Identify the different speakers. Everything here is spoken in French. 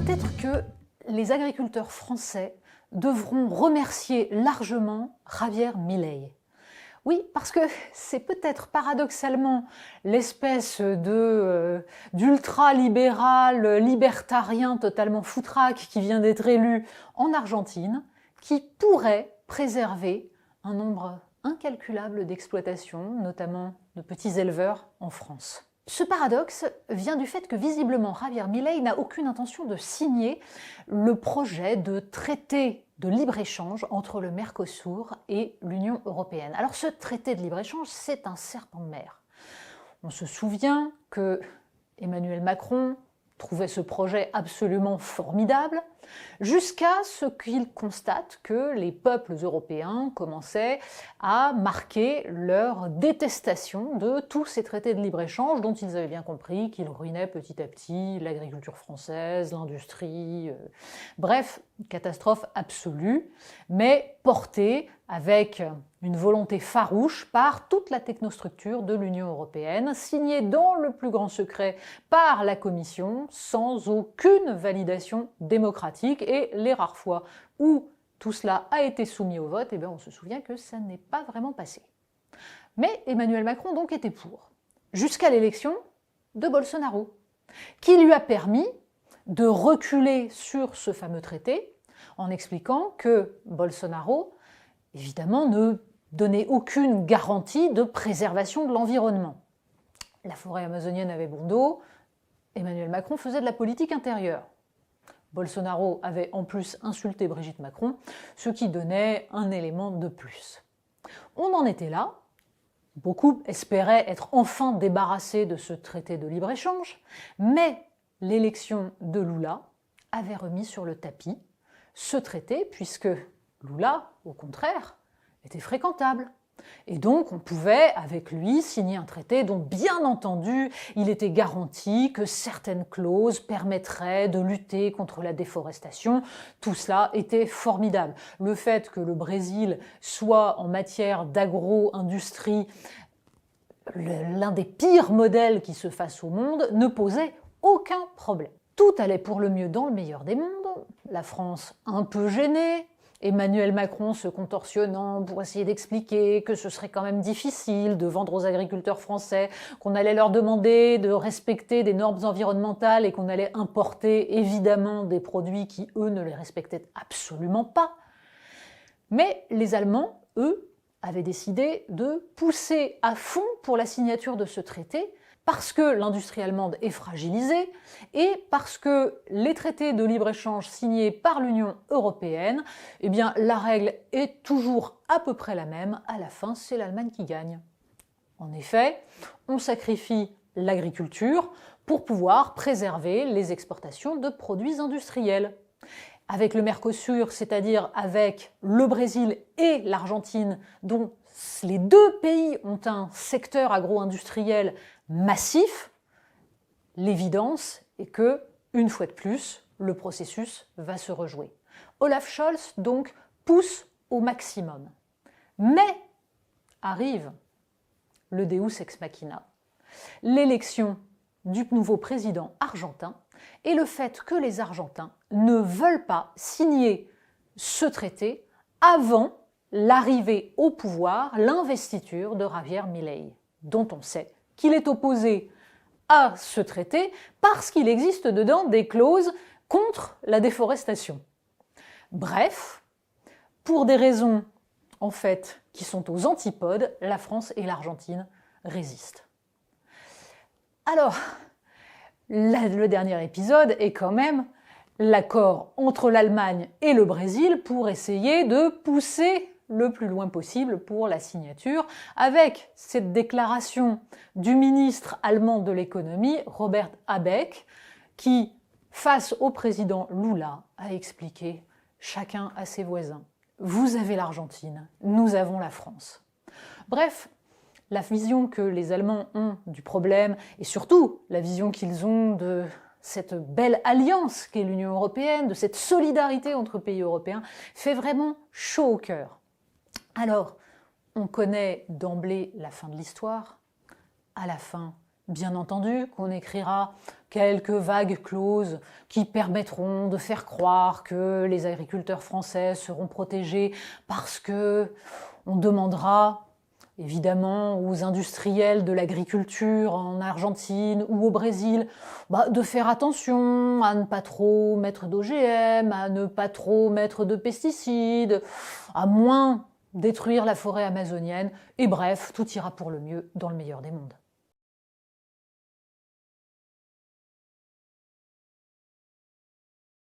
Speaker 1: Peut-être que les agriculteurs français devront remercier largement Javier Milei. Oui, parce que c'est peut-être paradoxalement l'espèce d'ultra-libéral, libertarien totalement foutraque qui vient d'être élu en Argentine, qui pourrait préserver un nombre incalculable d'exploitations, notamment de petits éleveurs en France. Ce paradoxe vient du fait que visiblement Javier Milei n'a aucune intention de signer le projet de traité de libre-échange entre le Mercosur et l'Union européenne. Alors ce traité de libre-échange, c'est un serpent de mer. On se souvient que Emmanuel Macron trouvait ce projet absolument formidable, jusqu'à ce qu'il constate que les peuples européens commençaient à marquer leur détestation de tous ces traités de libre-échange dont ils avaient bien compris qu'ils ruinaient petit à petit l'agriculture française, l'industrie, bref, catastrophe absolue, mais portée avec une volonté farouche par toute la technostructure de l'Union européenne, signée dans le plus grand secret par la Commission, sans aucune validation démocratique, et les rares fois où tout cela a été soumis au vote, eh bien on se souvient que ça n'est pas vraiment passé. Mais Emmanuel Macron donc était pour, jusqu'à l'élection de Bolsonaro, qui lui a permis de reculer sur ce fameux traité en expliquant que Bolsonaro, évidemment, ne donnait aucune garantie de préservation de l'environnement. La forêt amazonienne avait bon dos, Emmanuel Macron faisait de la politique intérieure. Bolsonaro avait en plus insulté Brigitte Macron, ce qui donnait un élément de plus. On en était là. Beaucoup espéraient être enfin débarrassés de ce traité de libre-échange, mais l'élection de Lula avait remis sur le tapis ce traité, puisque Lula, au contraire, était fréquentable. Et donc on pouvait, avec lui, signer un traité dont, bien entendu, il était garanti que certaines clauses permettraient de lutter contre la déforestation. Tout cela était formidable. Le fait que le Brésil soit, en matière d'agro-industrie, l'un des pires modèles qui se fassent au monde, ne posait aucun problème. Tout allait pour le mieux dans le meilleur des mondes. La France un peu gênée, Emmanuel Macron se contorsionnant pour essayer d'expliquer que ce serait quand même difficile de vendre aux agriculteurs français, qu'on allait leur demander de respecter des normes environnementales et qu'on allait importer évidemment des produits qui, eux, ne les respectaient absolument pas. Mais les Allemands, eux, avaient décidé de pousser à fond pour la signature de ce traité, parce que l'industrie allemande est fragilisée et parce que les traités de libre-échange signés par l'Union européenne, eh bien, la règle est toujours à peu près la même. À la fin, c'est l'Allemagne qui gagne. En effet, on sacrifie l'agriculture pour pouvoir préserver les exportations de produits industriels. Avec le Mercosur, c'est-à-dire avec le Brésil et l'Argentine, dont les deux pays ont un secteur agro-industriel massif, l'évidence est que, une fois de plus, le processus va se rejouer. Olaf Scholz, donc, pousse au maximum. Mais arrive le Deus ex machina, l'élection du nouveau président argentin et le fait que les Argentins ne veulent pas signer ce traité avant l'arrivée au pouvoir, l'investiture de Javier Milei, dont on sait qu'il est opposé à ce traité parce qu'il existe dedans des clauses contre la déforestation. Bref, pour des raisons en fait qui sont aux antipodes, la France et l'Argentine résistent. Alors, le dernier épisode est quand même l'accord entre l'Allemagne et le Brésil pour essayer de pousser le plus loin possible pour la signature, avec cette déclaration du ministre allemand de l'économie, Robert Habeck, qui, face au président Lula, a expliqué « chacun a ses voisins. Vous avez l'Argentine, nous avons la France ». Bref, la vision que les Allemands ont du problème, et surtout la vision qu'ils ont de cette belle alliance qu'est l'Union européenne, de cette solidarité entre pays européens, fait vraiment chaud au cœur. Alors, on connaît d'emblée la fin de l'histoire. À la fin, bien entendu qu'on écrira quelques vagues clauses qui permettront de faire croire que les agriculteurs français seront protégés parce que on demandera évidemment aux industriels de l'agriculture en Argentine ou au Brésil de faire attention à ne pas trop mettre d'OGM, à ne pas trop mettre de pesticides, à moins détruire la forêt amazonienne, et bref, tout ira pour le mieux dans le meilleur des mondes.